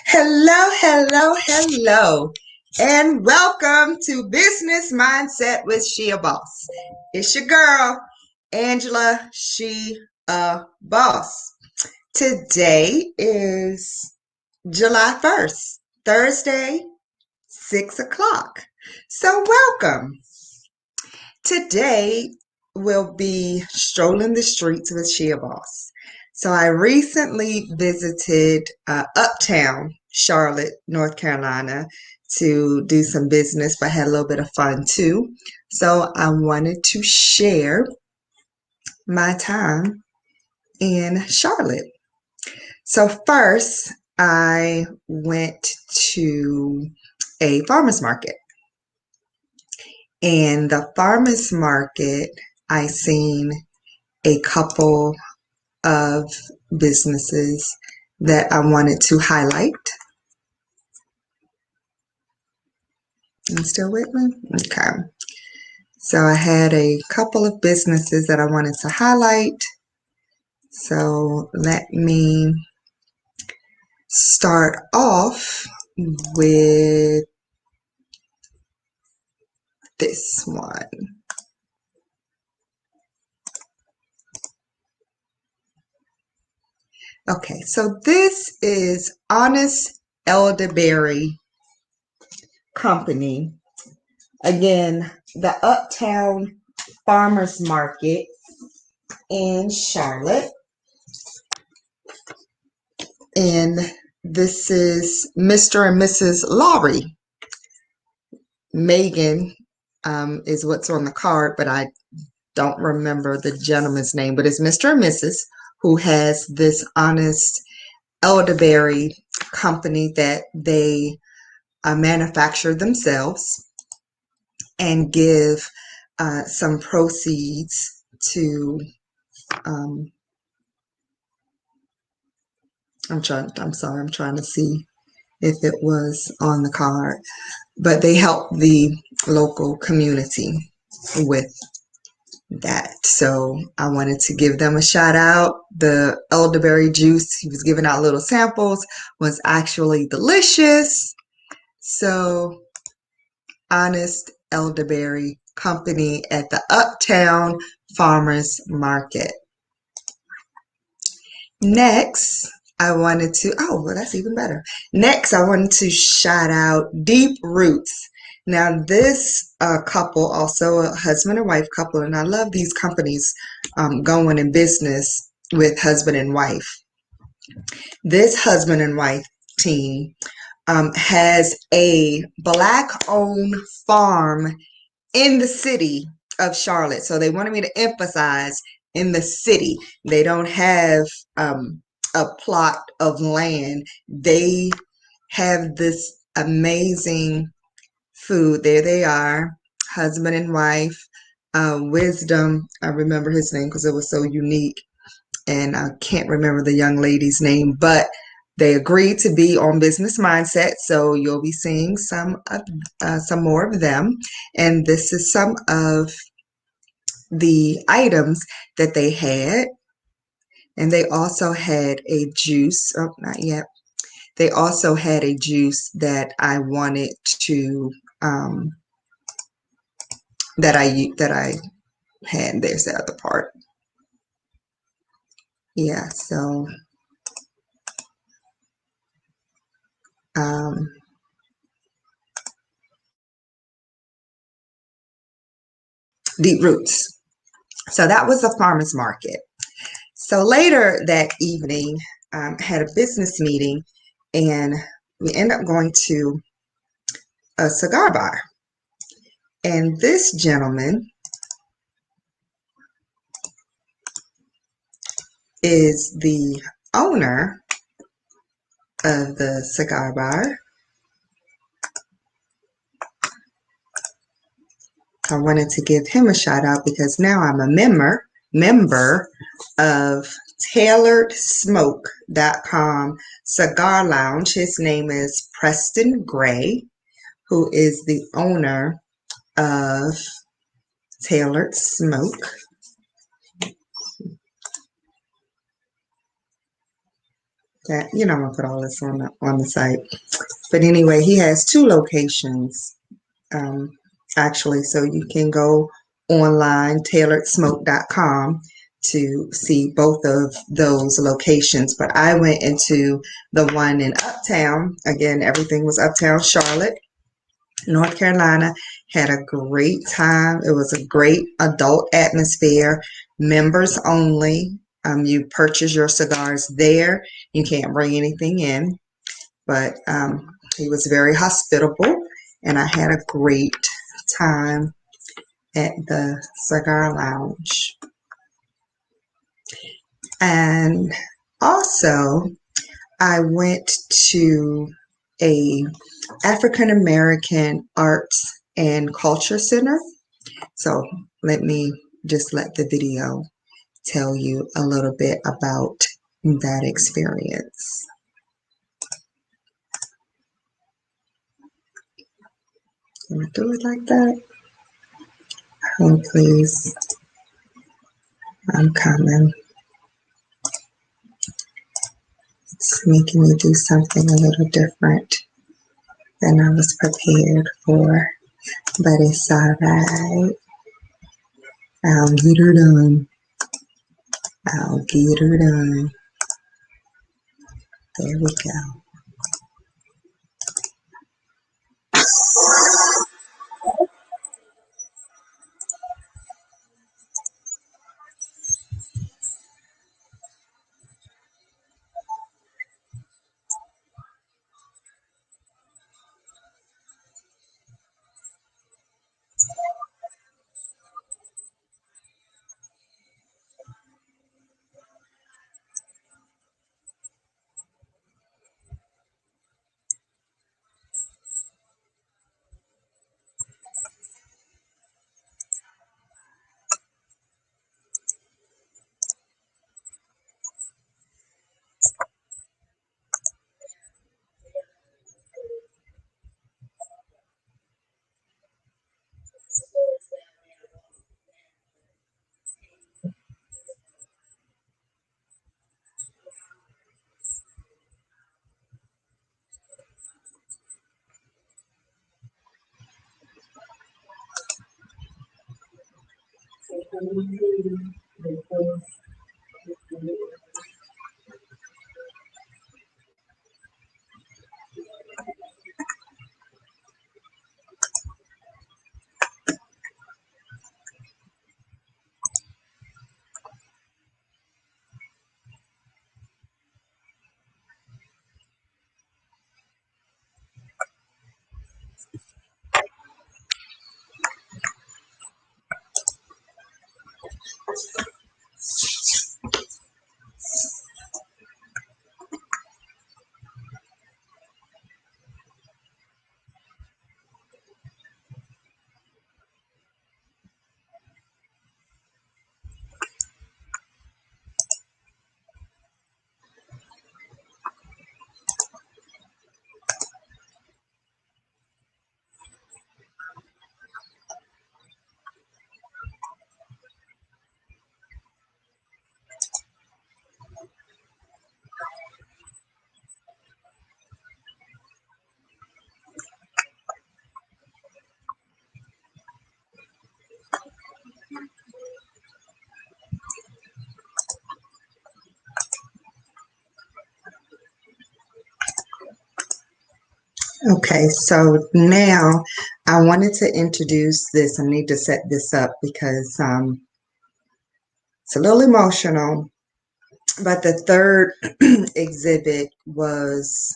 Hello, hello, hello, and welcome to Business Mindset with SheABOS. It's your girl, Angela, SheABOS. Today is July 1st, Thursday, 6 o'clock. So welcome. Today we'll be strolling the streets with SheABOS. So I recently visited Uptown Charlotte, North Carolina to do some business, but had a little bit of fun too. So I wanted to share my time in Charlotte. So first, I went to a farmer's market. And the farmer's market, I seen a couple of businesses that I wanted to highlight. You still with me? Okay. So I had a couple of businesses that I wanted to highlight. So let me start off with this one. Okay, so this is Honest Elderberry Company. Again, the Uptown Farmers Market in Charlotte. And this is Mr. and Mrs. Laurie. Megan is what's on the card, but I don't remember the gentleman's name, but it's Mr. and Mrs. who has this Honest Elderberry company that they manufacture themselves and give some proceeds to I'm trying to see if it was on the card, but they help the local community with that. So I wanted to give them a shout out. The elderberry juice he was giving out little samples was actually delicious. So Honest Elderberry Company at the Uptown Farmers Market. Next, well, that's even better. Next, I wanted to shout out Deep Roots. Now, this couple, also a husband and wife couple, and I love these companies going in business with husband and wife. This husband and wife team has a Black-owned farm in the city of Charlotte. So they wanted me to emphasize in the city. They don't have a plot of land. They have this amazing food. There they are, husband and wife. Wisdom, I remember his name because it was so unique, and I can't remember the young lady's name, but they agreed to be on Business Mindset, so you'll be seeing some more of them. And this is some of the items that they had. And they also had a juice. Oh, not yet. They also had a juice that I wanted to that I had. There's the other part. Yeah. So Deep Roots. So that was the farmers market. So later that evening, had a business meeting, and we ended up going to a cigar bar. And this gentleman is the owner of the cigar bar. I wanted to give him a shout out because now I'm a member of tailoredsmoke.com cigar lounge. His name is Preston Gray, who is the owner of Tailored Smoke. That I'm gonna put all this on the site. But anyway, he has two locations, um, actually, so you can go online, tailoredsmoke.com, to see both of those locations. But I went into the one in Uptown. Again, everything was Uptown Charlotte, North Carolina. Had a great time. It was a great adult atmosphere, members only. You purchase your cigars there. You can't bring anything in, but he was very hospitable, and I had a great time at the cigar lounge. And also, I went to a African American Arts and Culture Center. So let me just let the video tell you a little bit about that experience. Can I do it like that? Oh, please. I'm coming. It's making me do something a little different than I was prepared for, but it's all right. I'll get her done. I'll get her done. There we go. Okay, so now I wanted to introduce this. I need to set this up because it's a little emotional. But the third exhibit was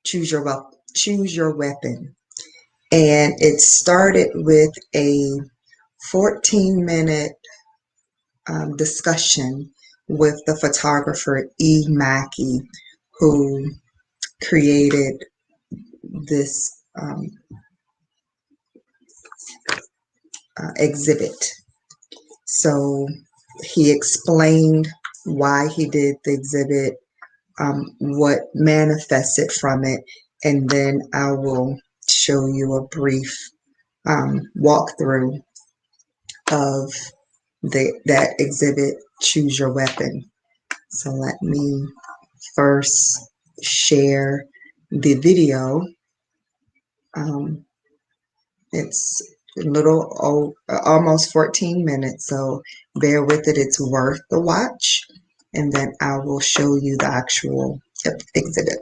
choose your weapon, and it started with a 14-minute discussion with the photographer E. Mackey, who created this exhibit. So he explained why he did the exhibit, what manifested from it, and then I will show you a brief walkthrough of that exhibit, Choose Your Weapon. So let me first share the video. Um, it's a little almost 14 minutes, so bear with it. It's worth the watch. And then I will show you the actual exhibit.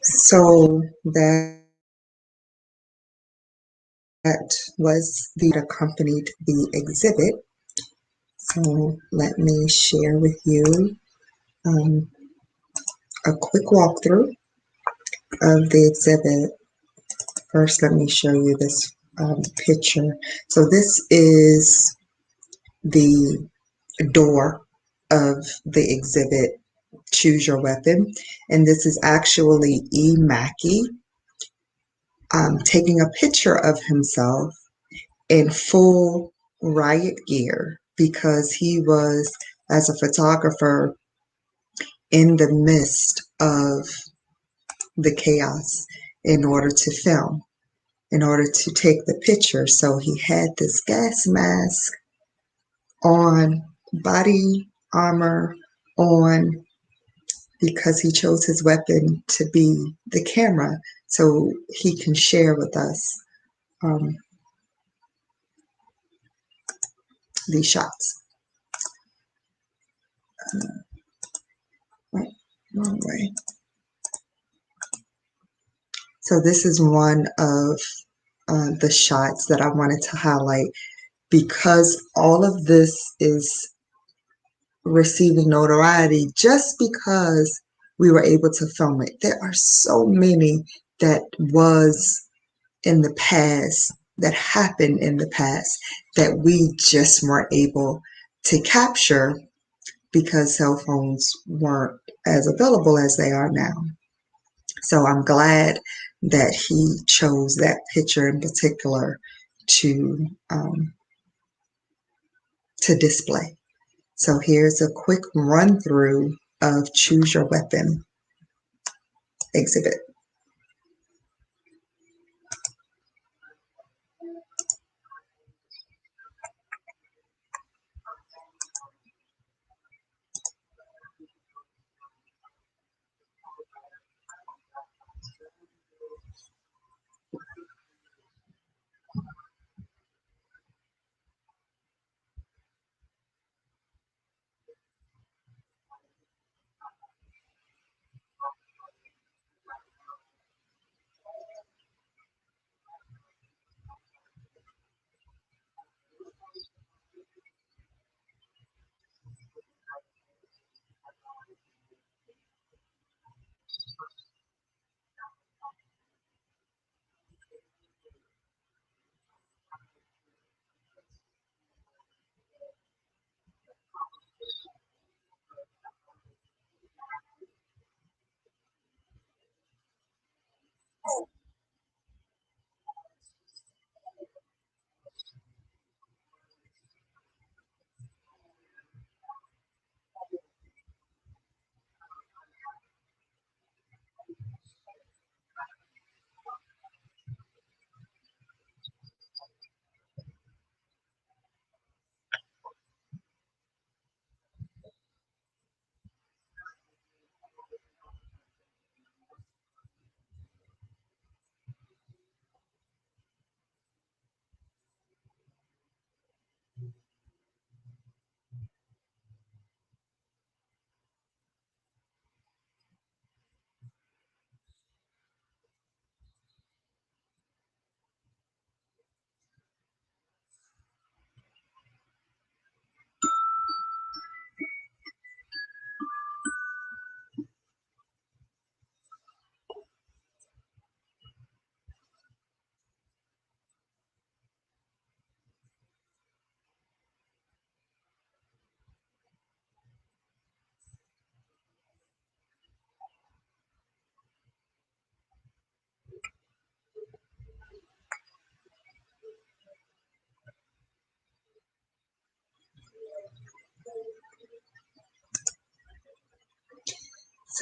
So that was the accompanied the exhibit. So let me share with you um, a quick walkthrough of the exhibit. First, let me show you this picture. So this is the door of the exhibit, Choose Your Weapon. And this is actually E. Mackey taking a picture of himself in full riot gear because he was, as a photographer, in the midst of the chaos in order to film, in order to take the picture. So he had this gas mask on, body armor on, because he chose his weapon to be the camera so he can share with us um, these shots. Right, wrong way. So this is one of the shots that I wanted to highlight because all of this is receiving notoriety just because we were able to film it. There are so many that was in the past, that happened in the past, that we just weren't able to capture because cell phones weren't as available as they are now. So I'm glad that he chose that picture in particular to um, to display. So here's a quick run through of Choose Your Weapon exhibit.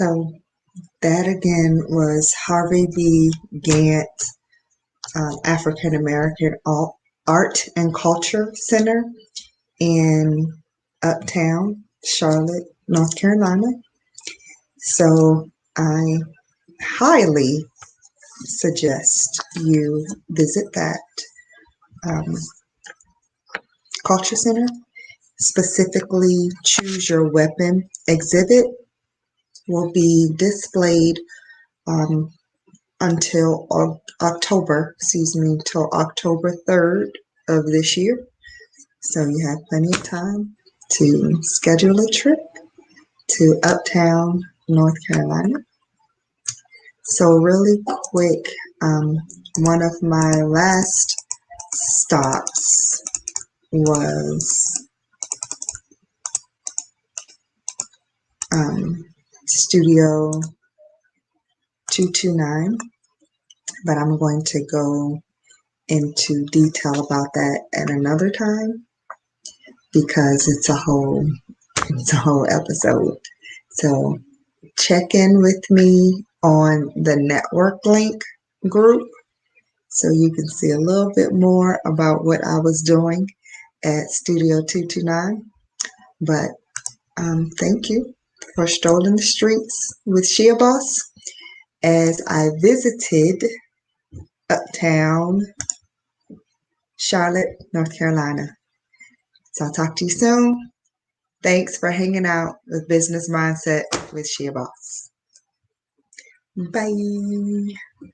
So that again was Harvey B. Gantt African American Art and Culture Center in Uptown Charlotte, North Carolina. So I highly suggest you visit that um, culture center. Specifically, Choose Your Weapon exhibit will be displayed um, until October 3rd of this year. So you have plenty of time to schedule a trip to Uptown, North Carolina. So really quick, one of my last stops was Studio 229, but I'm going to go into detail about that at another time because it's a whole episode. So check in with me on the network link group so you can see a little bit more about what I was doing at Studio 229. But thank you for strolling the streets with SheABOS as I visited Uptown Charlotte, North Carolina. So I'll talk to you soon. Thanks for hanging out with Business Mindset with SheABOS. Bye.